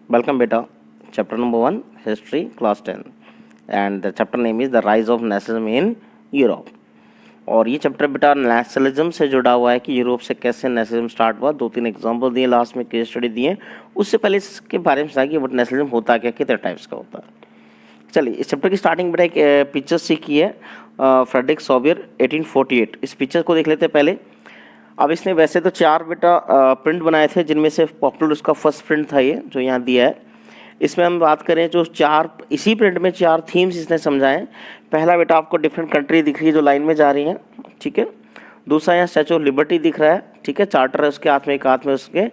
Welcome beta. Chapter number 1, History, class 10. And the chapter name is The Rise of Nationalism in Europe. और ये chapter बेटा nationalism से जुड़ा हुआ है कि यूरोप से कैसे नेशनलिज्म स्टार्ट हुआ। 2-3 एग्जांपल दिए, लास्ट में केस स्टडी दिए। उससे पहले इसके बारे में समझा कि बट नेशनलिज्म होता क्या, कितने टाइप्स का होता है। चलिए, इस चैप्टर की स्टार्टिंग बेटा एक पिक्चर सीखी है फ्रेडरिक सोबियर 1848। इस पिक्चर को देख लेते हैं पहले। अब इसने वैसे तो 4 बेटा प्रिंट बनाए थे, जिनमें से पॉपुलर उसका फर्स्ट प्रिंट था ये जो यहाँ दिया है। इसमें हम बात करें जो 4 इसी प्रिंट में 4 थीम्स इसने समझाए। पहला बेटा आपको डिफरेंट कंट्री दिख रही है जो लाइन में जा रही हैं, ठीक है। दूसरा यहाँ स्टैचू ऑफ लिबर्टी दिख रहा है, ठीक है। चार्टर है उसके हाथ में, एक हाथ में उसके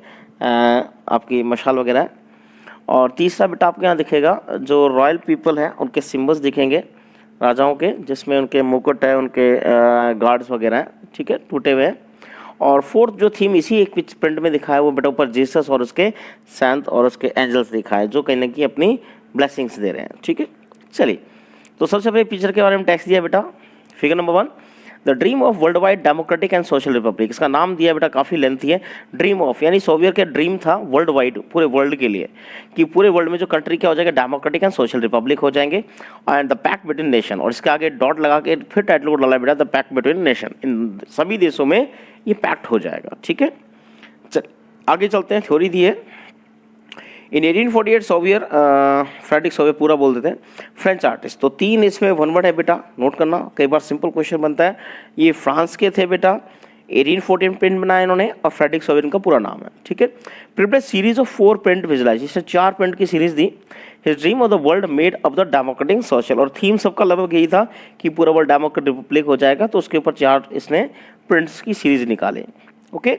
आपकी मशाल वगैरह है। और तीसरा बेटा आपको यहाँ दिखेगा जो रॉयल पीपल हैं उनके सिम्बल्स दिखेंगे राजाओं के, जिसमें उनके मुकुट है, उनके गार्ड्स वगैरह हैं, ठीक है, टूटे हुए हैं। और फोर्थ जो थीम इसी एक प्रिंट में दिखा है वो बेटा ऊपर जीसस और उसके सैंट और उसके एंजल्स दिखा है जो कहीं ना कहीं अपनी ब्लेसिंग्स दे रहे हैं, ठीक है। चलिए, तो सबसे पहले पिक्चर के बारे में टेक्स्ट दिया बेटा। Figure number 1, the dream of world wide democratic and social Republic. इसका नाम दिया बेटा, काफ़ी लेंथी है। ड्रीम ऑफ यानी सोवियत का ड्रीम था वर्ल्ड वाइड, पूरे वर्ल्ड के लिए, कि पूरे वर्ल्ड में जो कंट्री क्या हो जाएगा, डेमोक्रेटिक एंड सोशल रिपब्लिक हो जाएंगे। And the pact between nation, और इसके आगे डॉट लगा के फिर टाइटल को डाला बेटा द पैक्ट बिटवीन नेशन। इन सभी देशों में ये पैक्ट हो जाएगा, ठीक है। चल आगे चलते हैं। थ्योरी दी है इन 1848 सोवियर फ्रेडरिक सोवियर पूरा बोल देते हैं, फ्रेंच आर्टिस्ट। तो 3 इसमें वन वर्ड है बेटा, नोट करना, कई बार सिंपल क्वेश्चन बनता है। ये फ्रांस के थे बेटा, 1814 प्रिंट बनाया इन्होंने, और फ्रेडरिक सोवियर इनका पूरा नाम है, ठीक है। Prepared series of 4 print visualise, इसने 4 प्रिंट की सीरीज दी। His dream of the world made of the democratic social, और थीम सबका लगभग यही था कि पूरा वर्ल्ड डेमोक्रेटिक रिपब्लिक हो जाएगा, तो उसके ऊपर 4 इसने प्रिंट्स की सीरीज निकाले, okay.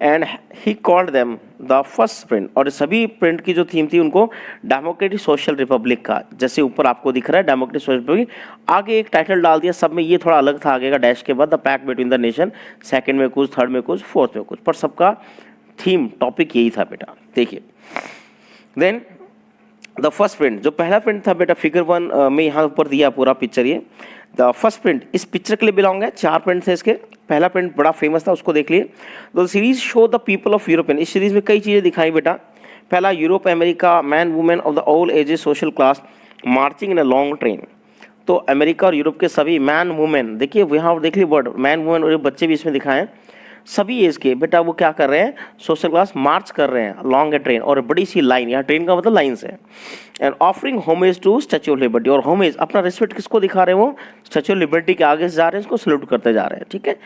And he called them the first print, और सभी प्रिंट की जो थीम थी उनको डेमोक्रेटिक सोशल रिपब्लिक का, जैसे ऊपर आपको दिख रहा है डेमोक्रेटिक सोशल रिपब्लिक, आगे एक टाइटल डाल दिया। सब में ये थोड़ा अलग था, आगे का डैश के बाद the pact between the nation, second में कुछ, थर्ड में कुछ, फोर्थ में कुछ, पर सबका थीम टॉपिक यही था बेटा। देखिए, देन द फर्स्ट प्रिंट, जो पहला प्रिंट था बेटा फिगर 1 में यहाँ ऊपर दिया पूरा पिक्चर। ये द फर्स्ट प्रिंट इस पिक्चर के लिए बिलोंग है। 4 प्रिंट थे इसके, पहला प्रिंट बड़ा फेमस था, उसको देख लिए। The series show the people of European, इस सीरीज में कई चीज़ें दिखाई बेटा। पहला, Europe America, man women of the all ages social class marching in a long train. तो अमेरिका और यूरोप के सभी मैन वुमेन, देखिए यहाँ देख ली वर्ड मैन वुमेन, और बच्चे भी इसमें दिखाए हैं, सभी एज के बेटा वो क्या कर रहे हैं, सोशल क्लास मार्च कर रहे हैं लॉन्ग ए ट्रेन, और बड़ी सी लाइन, यहाँ ट्रेन का मतलब लाइन से। And offering homage to statue of liberty, और होमेज अपना रिस्पेक्ट किसको दिखा रहे हैं, वो स्टैच्यू ऑफ लिबर्टी के आगे से जा रहे हैं, इसको सल्यूट करते जा रहे हैं, ठीक है।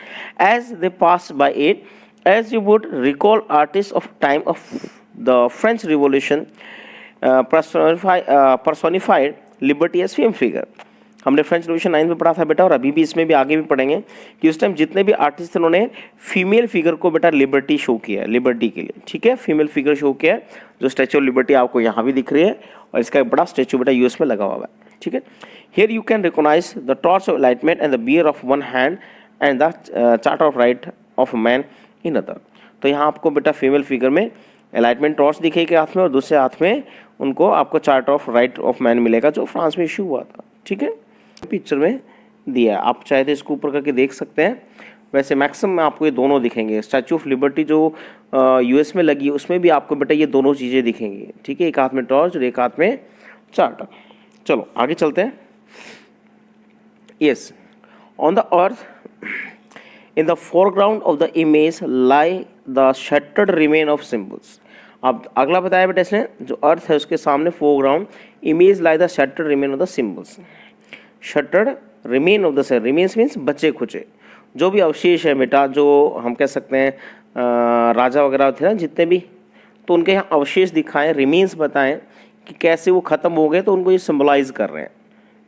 As they pass by it, as you would recall artist of time of the French revolution personified liberty as fame figure. हमने फ्रेंच रिवॉल्यूशन 9 में पढ़ा था बेटा, और अभी भी इसमें भी आगे भी पढ़ेंगे कि उस टाइम जितने भी आर्टिस्ट थे उन्होंने फीमेल फिगर को बेटा लिबर्टी शो किया है, लिबर्टी के लिए, ठीक है, फीमेल फिगर शो किया है। जो स्टैच्यू ऑफ लिबर्टी आपको यहाँ भी दिख रही है, और इसका एक बड़ा स्टैच्यू बेटा यूएस में लगा हुआ है, ठीक है। Here you can recognise the torch of enlightenment and the bear of one hand and the charter of right of man in other. तो यहाँ आपको बेटा फीमेल फिगर में एनलाइटमेंट टॉर्च दिखेगी हाथ में, और दूसरे हाथ में उनको आपको charter of right of man मिलेगा, जो फ्रांस में इशू हुआ था, ठीक है। पिक्चर में दिया, आप चाहे तो इसको ऊपर करके देख सकते हैं। वैसे मैक्सिमम में आपको ये दोनों दिखेंगे। स्टैच्यू ऑफ लिबर्टी जो यूएस में लगी, उसमें भी आपको बेटा ये दोनों चीज़ें दिखेंगी, ठीक है, एक हाथ में टॉर्च और एक हाथ में चार्टर। चलो आगे चलते हैं। Yes, on the earth in the foreground of the image lie the shattered remain of symbols. अब अगला बताया बेटा इसने, जो अर्थ है उसके सामने foreground image lie the shattered remain of the symbols. Shattered remain of the cell, remains means बचे खुचे, जो भी अवशेष है बेटा, जो हम कह सकते हैं राजा वगैरह थे ना जितने भी, तो उनके यहाँ अवशेष दिखाएं, रिमेन्स बताएं कि कैसे वो ख़त्म हो गए, तो उनको ये सिम्बलाइज कर रहे हैं,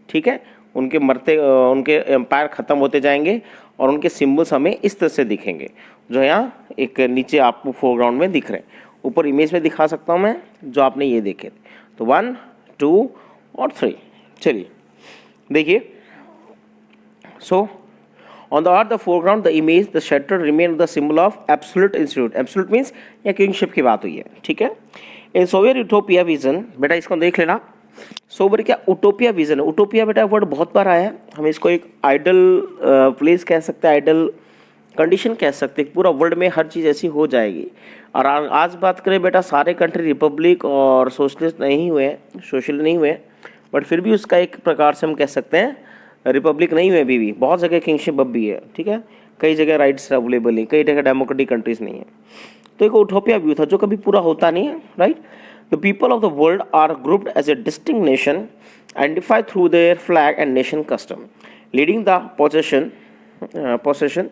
ठीक है। उनके मरते उनके एम्पायर ख़त्म होते जाएंगे, और उनके सिम्बल्स हमें इस तरह से दिखेंगे, जो यहाँ एक नीचे आपको फोरग्राउंड में दिख रहे हैं। ऊपर इमेज में दिखा सकता हूँ मैं, जो आपने ये देखे, तो 1, 2 और 3। चलिए देखिए, so on the earth the foreground the image the shattered remain the symbol of absolute institute. Absolute means या किंगशिप की बात हुई है, ठीक है। इन सोवियर यूटोपिया विजन, बेटा इसको देख लेना। सोवियर क्या उटोपिया विजन है। उटोपिया बेटा वर्ड बहुत बार आया है, हम इसको एक आइडल प्लेस कह सकते हैं, आइडल कंडीशन कह सकते हैं, पूरा वर्ल्ड में हर चीज़ ऐसी हो जाएगी। और आज बात करें बेटा, सारे कंट्री रिपब्लिक और सोशलिस्ट नहीं हुए, सोशल नहीं हुए, बट फिर भी उसका एक प्रकार से हम कह सकते हैं रिपब्लिक नहीं हुए अभी भी, बहुत जगह किंगशिप अब भी है, ठीक है, कई जगह राइट्स अवेलेबल नहीं, कई जगह डेमोक्रेटिक कंट्रीज नहीं है। तो एक उटोपिया व्यू था जो कभी पूरा होता नहीं है, right. The people of the world are grouped as a distinct nation identified through their flag and nation custom leading the possession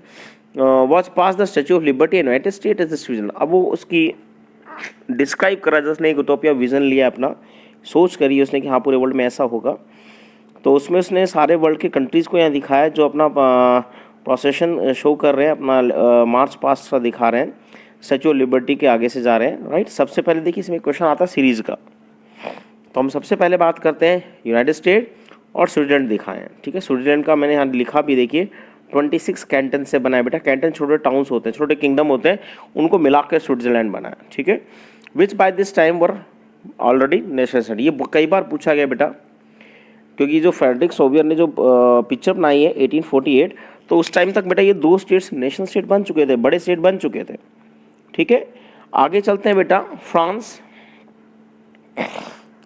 was pass the statue of liberty united state as vision. अब वो उसकी describe करा जिसने एक Utopia vision लिया, अपना सोच करी उसने कि हाँ पूरे वर्ल्ड में ऐसा होगा। तो उसमें उसने सारे वर्ल्ड के कंट्रीज़ को यहाँ दिखाया जो अपना प्रोसेशन शो कर रहे हैं, अपना मार्च पास्ट सा दिखा रहे हैं, स्टैच्यू ऑफ लिबर्टी के आगे से जा रहे हैं, राइट। सबसे पहले देखिए इसमें क्वेश्चन आता है सीरीज़ का, तो हम सबसे पहले बात करते हैं यूनाइटेड स्टेट और स्विट्जरलैंड दिखाएं, ठीक है। स्विट्जरलैंड का मैंने यहाँ लिखा भी, देखिए 26 कैंटन से बना है बेटा। कैंटन छोटे टाउन्स होते हैं, छोटे किंगडम होते हैं, उनको मिला कर स्विट्जरलैंड बना है, ठीक है। विच by this time were already national state. ये कई बार पूछा गया बेटा, क्योंकि जो फ्रेडरिक सोवियर ने जो पिक्चर बनाई है 1848, तो उस टाइम तक बेटा ये 2 स्टेट्स नेशनल स्टेट बन चुके थे, बड़े स्टेट बन चुके थे, ठीक है। आगे चलते हैं बेटा, फ्रांस।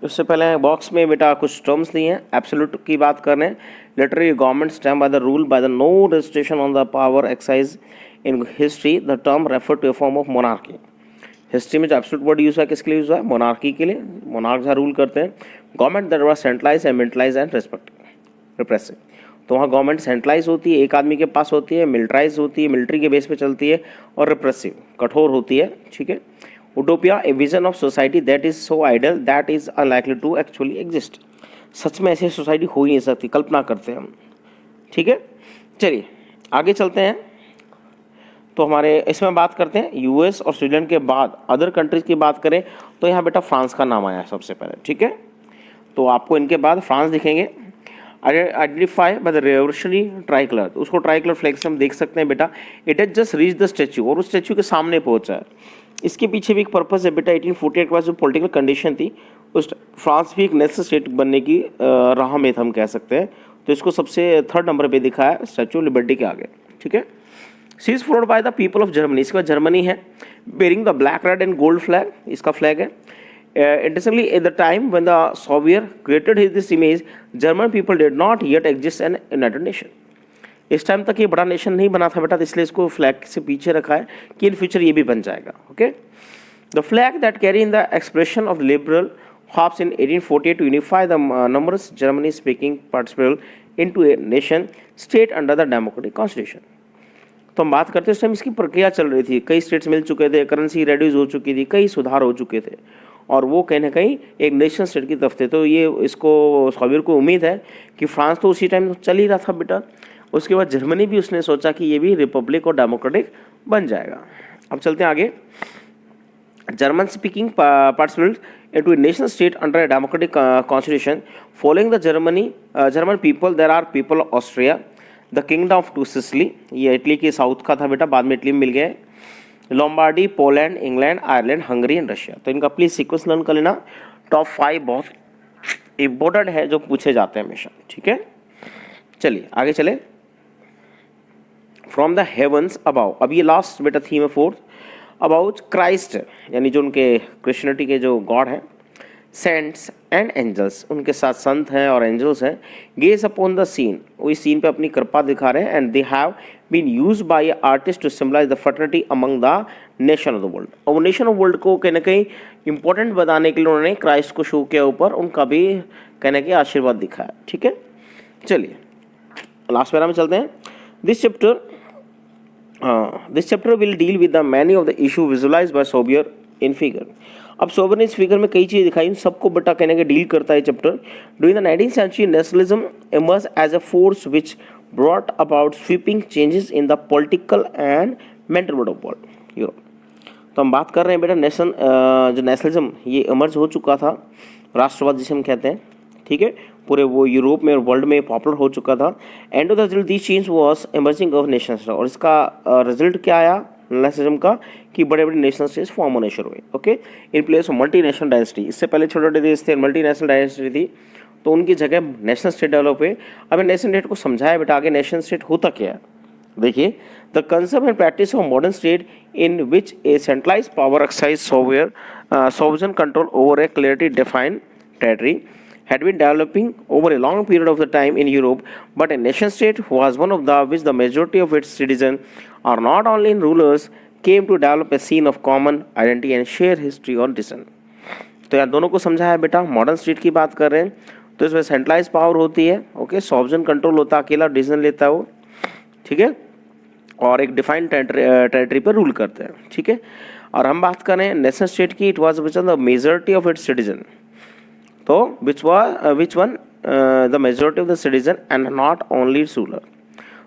उससे पहले बॉक्स में बेटा कुछ टर्म्स दिए हैं। एब्सोल्यूट की बात कर रहे हैं, literary government stamp by the rule by the no restriction on the power excise in history the term refer to a form of monarchy. History में जो एब्सोल्यूट वर्ड यूज है किसके लिए यूज है? मोनार्की के लिए। मोनार्क जहाँ rule करते हैं, government that was centralise and militarise and repressive. तो वहाँ गवर्नमेंट सेंट्रलाइज होती है, एक आदमी के पास होती है, मिलिटराइज होती है, मिलिट्री के बेस पे चलती है, और रिप्रेसिव कठोर होती है, ठीक है। Utopia a vision of society that is so ideal that is unlikely to actually exist. सच में ऐसी सोसाइटी हो ही नहीं सकती, कल्पना करते हैं हम, ठीक है। चलिए आगे चलते हैं। तो हमारे इसमें बात करते हैं यूएस और स्विट्जरलैंड के बाद अदर कंट्रीज की बात करें तो यहाँ बेटा फ्रांस का नाम आया सबसे पहले, ठीक है। तो आपको इनके बाद फ्रांस दिखेंगे। Identify by the revolutionary try colour, तो उसको ट्राई कलर फ्लैग से हम देख सकते हैं बेटा। It has just reach the statue, और उस स्टैच्यू के सामने पहुंचा है। इसके पीछे भी एक पर्पस है बेटा। 1848 के बाद जो पॉलिटिकल कंडीशन थी, उस फ्रांस भी एक नेशनल स्टेट बनने की राह में था, हम कह सकते हैं। तो इसको सबसे 3rd नंबर पे दिखा है स्टैच्यू ऑफ लिबर्टी के आगे, ठीक है। She is followed by the people of Germany. इसके बाद जर्मनी है, bearing the black red and gold flag, इसका फ्लैग है। Interestingly, at the time when the Soviet created this image, German people did not yet exist an united nation. इस time तक ये बड़ा nation नहीं बना था बेटा, तो इसलिए इसको फ्लैग से पीछे रखा है कि इन फ्यूचर ये भी बन जाएगा, okay. The flag that carry in the expression of liberal hopes इन 1848 to unify the numbers Germany speaking participle into a nation state under the democratic constitution. तो हम बात करते हैं उस टाइम इसकी प्रक्रिया चल रही थी, कई स्टेट्स मिल चुके थे, करेंसी रेड्यूस हो चुकी थी, कई सुधार हो चुके थे, और वो कहीं ना कहीं एक नेशनल स्टेट की तरफ थे। तो ये इसको सोवियत को उम्मीद है कि फ्रांस तो उसी टाइम चल ही रहा था बेटा। उसके बाद जर्मनी भी उसने सोचा कि ये भी रिपब्लिक और डेमोक्रेटिक बन जाएगा। अब चलते हैं आगे। German speaking participant into a national state under a democratic constitution following the German people there are people of Austria, the kingdom of two Sicily, ये इटली के साउथ का था बेटा, बाद में इटली में मिल गया। Lombardy, Poland, England, Ireland, Hungary and Russia. तो इनका प्लीज सीक्वेंस लर्न कर लेना। टॉप 5 बहुत इंपॉर्टेंट है जो पूछे जाते हैं हमेशा, ठीक है। चलिए आगे चले। फ्रॉम द हेवंस अबाउ, अब ये लास्ट बेटा थीम है 4th, अबाउट क्राइस्ट, यानी जो उनके क्रिश्चियनिटी के जो गॉड हैं। सेंट्स एंड एंजल्स, उनके साथ संत हैं और एंजल्स हैं। गेज अपॉन द सीन, वो इस सीन पे अपनी कृपा दिखा रहे हैं। And they have been used by artist to symbolise the fertility among the nation of the world. और वो नेशन ऑफ वर्ल्ड को कहीं ना कहीं इंपॉर्टेंट बताने के लिए उन्होंने क्राइस्ट को शो किया ऊपर, उनका भी कहने के आशीर्वाद दिखाया, ठीक है। चलिए लास्ट पैरा में चलते हैं। This chapter will deal with the many of the issue visualized by Sorrieu in figure. अब सोबर ने इस फिगर में कई चीज़ें दिखाई, सबको बेटा कहने के डील करता है chapter. During the 19th century nationalism emerge as a force which brought about sweeping changes in the political and mental world of world Europe. तो हम बात कर रहे हैं बेटा जो नेशनलिज्म ये इमर्ज हो चुका था, राष्ट्रवाद जिसे हम कहते हैं, ठीक है, पूरे वो यूरोप में और वर्ल्ड में पॉपुलर हो चुका था। End of the result this change was emerging of Nations, और इसका रिजल्ट क्या आया नेशनलिज्म का कि बड़े बड़े नेशनल स्टेट्स फॉर्म होने शुरू हुए, okay, in place of multi national dynasty. इससे पहले छोटे छोटे देश थे, मल्टी नेशनल डायनेस्टी थी, तो उनकी जगह नेशनल स्टेट डेवलप हुए। अब नेशनल स्टेट को समझाया बेटा आगे नेशनल स्टेट होता क्या है, देखिए, the concept and practice of modern state in which a centralise power exercise sovereign control over a clearly defined territory had been developing over a long period of the time in Europe, but a nation state was one of the which the majority of its citizens are not only rulers came to develop a scene of common identity and share history or descent. तो यहाँ दोनों को समझा है बेटा, modern state की बात कर रहे हैं तो इसमें सेंट्रलाइज पावर होती है, ओके, सॉवरेन कंट्रोल होता है, अकेला डिसीजन लेता है वो, ठीक है, और एक डिफाइंड टेरिटरी पर रूल करते हैं, ठीक है। और हम बात करें नेशन स्टेट की, it was the majority of its citizen, तो which one the majority of the citizen and not only ruler.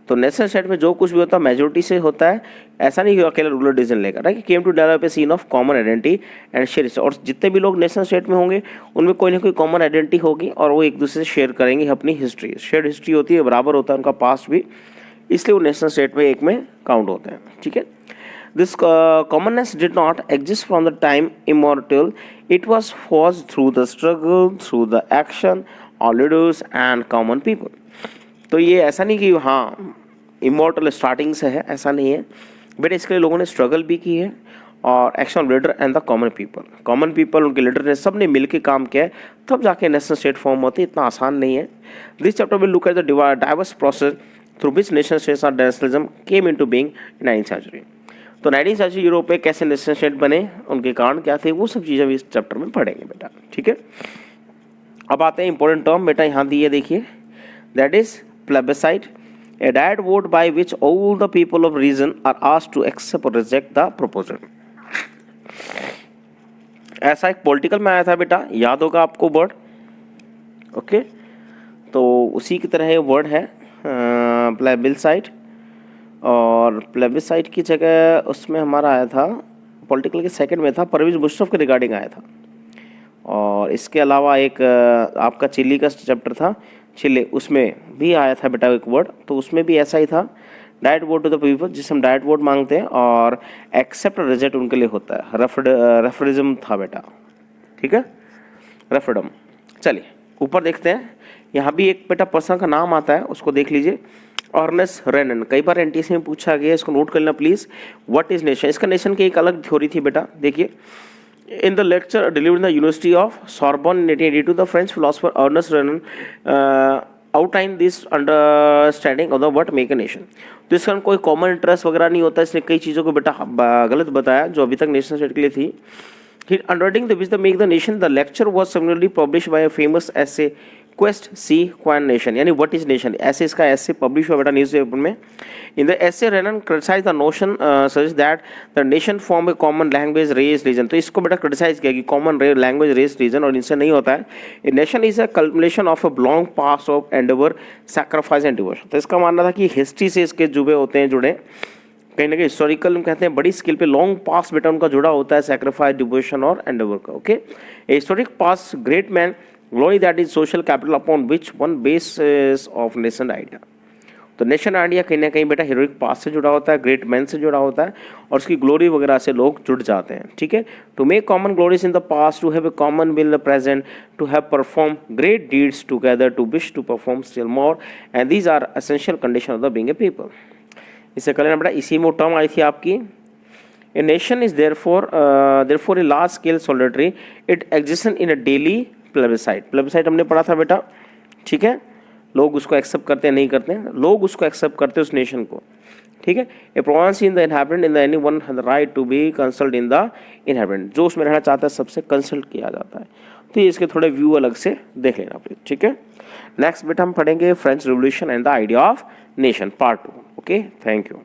तो नेशनल स्टेट में जो कुछ भी होता है मेजोरिटी से होता है, ऐसा नहीं कि अकेला रूलर डिसीजन लेगा, right. Came to develop a scene of common identity and share, और जितने भी लोग नेशनल स्टेट में होंगे उनमें कोई ना कोई कॉमन आइडेंटिटी होगी और वो एक दूसरे से शेयर करेंगे अपनी हिस्ट्री, शेयर्ड हिस्ट्री होती है, बराबर होता है उनका पास्ट भी, इसलिए वो नेशनल स्टेट में एक में काउंट होते हैं, ठीक है। This commonness did not exist from the time immortal, it was forced through the struggle, through the action of leaders and common people. तो ये ऐसा नहीं कि हाँ इमॉर्टल स्टार्टिंग से है, ऐसा नहीं है बेटा, इसके लिए लोगों ने स्ट्रगल भी की है और action leader and the common people उनके लीडर ने सब ने मिलकर काम किया है, तब जाके नेशनल स्टेट फॉर्म होती है, इतना आसान नहीं है। This chapter will look at the diverse process through which national states और nationalism came into being in 19th century. तो 19th सेंचुरी यूरोप में कैसे नेशनल स्टेट बने, उनके कारण क्या थे, वो सब चीज़ें भी इस चैप्टर में पढ़ेंगे बेटा, ठीक है। अब आते हैं इंपॉर्टेंट टर्म बेटा, यहाँ दी है देखिए, that is plebiscite, a direct vote by which all the people of region are asked to accept or reject the proposal। ऐसा एक पॉलिटिकल में आया था बेटा, याद होगा आपको वर्ड, ओके, तो उसी की तरह ये वर्ड है प्लेबिसाइट, और प्लेबिसाइट की जगह उसमें हमारा आया था पॉलिटिकल के सेकंड में था, परवेज मुशर्रफ के रिगार्डिंग आया था। और इसके अलावा एक आपका चिली का चैप्टर था, चिले, उसमें भी आया था बेटा एक वर्ड, तो उसमें भी ऐसा ही था, direct vote to the people, जिसे हम डायरेक्ट वोट मांगते हैं, और एक्सेप्ट और रिजेक्ट उनके लिए होता है, रेफरेंडम था बेटा, ठीक है, रेफरेंडम। चलिए ऊपर देखते हैं, यहाँ भी एक बेटा पर्सन का नाम आता है, उसको देख लीजिए, अर्नेस्ट रेनन। कई बार एनटीएससी में पूछा गया, इसको नोट कर लेना प्लीज। व्हाट इज नेशन, इसका नेशन की एक अलग थ्योरी थी बेटा, देखिए। In the lecture delivered in the University of Sorbonne in 1882, the French philosopher Ernest Renan outlined this understanding of the what make a nation। तो इसका कोई कॉमन इंटरेस्ट वगैरह नहीं होता, इसने कई चीज़ों को बेटा गलत बताया जो अभी तक नेशन स्टेट के लिए थी। He undertaking the which the make the nation, the lecture was similarly published by a famous essay क्वेस्ट सी क्वान नेशन, यानी व्हाट इज नेशन, ऐसे इसका ऐसे पब्लिश हुआ बेटा न्यूज़पेपर में। In the essay Renan criticize the notion such that the nation form a common language race region. तो इसको बेटा क्रिटिसाइज किया कि कॉमन लैंग्वेज रेस रीजन, और इनसे नहीं होता है। A nation is a culmination of a long past of endeavour, sacrifice and devotion. तो इसका मानना था कि हिस्ट्री से इसके जुड़े होते हैं, जुड़े कहीं ना कहीं हिस्टोरिकल कहते हैं, बड़ी स्किल पे लॉन्ग पास बेटा उनका जुड़ा होता है, सैक्रिफाइस, डिवोशन और एंडेवर का, okay. A historic pass great man glory that is social capital upon which one basis of nation idea. तो नेशन आइडिया कहीं ना कहीं बेटा हीरोइक पास से जुड़ा होता है, ग्रेट मैन से जुड़ा होता है, और उसकी ग्लोरी वगैरह से लोग जुड़ जाते हैं, ठीक है। To make common glories in the past, to have a common will in the present, to have perform great deeds together, to wish to perform still more, and these are essential condition of the being a people. इससे कल ना बेटा इसी में term आई थी आपकी, ए nation is therefore a large scale सॉलिडरी, it exist in a daily plebiscite. Plebiscite हमने पढ़ा था बेटा, ठीक है। लोग उसको एक्सेप्ट करते हैं, नहीं करते हैं, लोग उसको एक्सेप्ट करते हैं उस नेशन को, ठीक है। A province in the inhabitant in the any one have the right to be consult in the inhabitant, जो उसमें रहना चाहता है सबसे कंसल्ट किया जाता है। तो ये इसके थोड़े व्यू अलग से देख लेना प्लीज, ठीक है। नेक्स्ट बेटा हम पढ़ेंगे French revolution and the idea of nation part 2, okay. Thank you.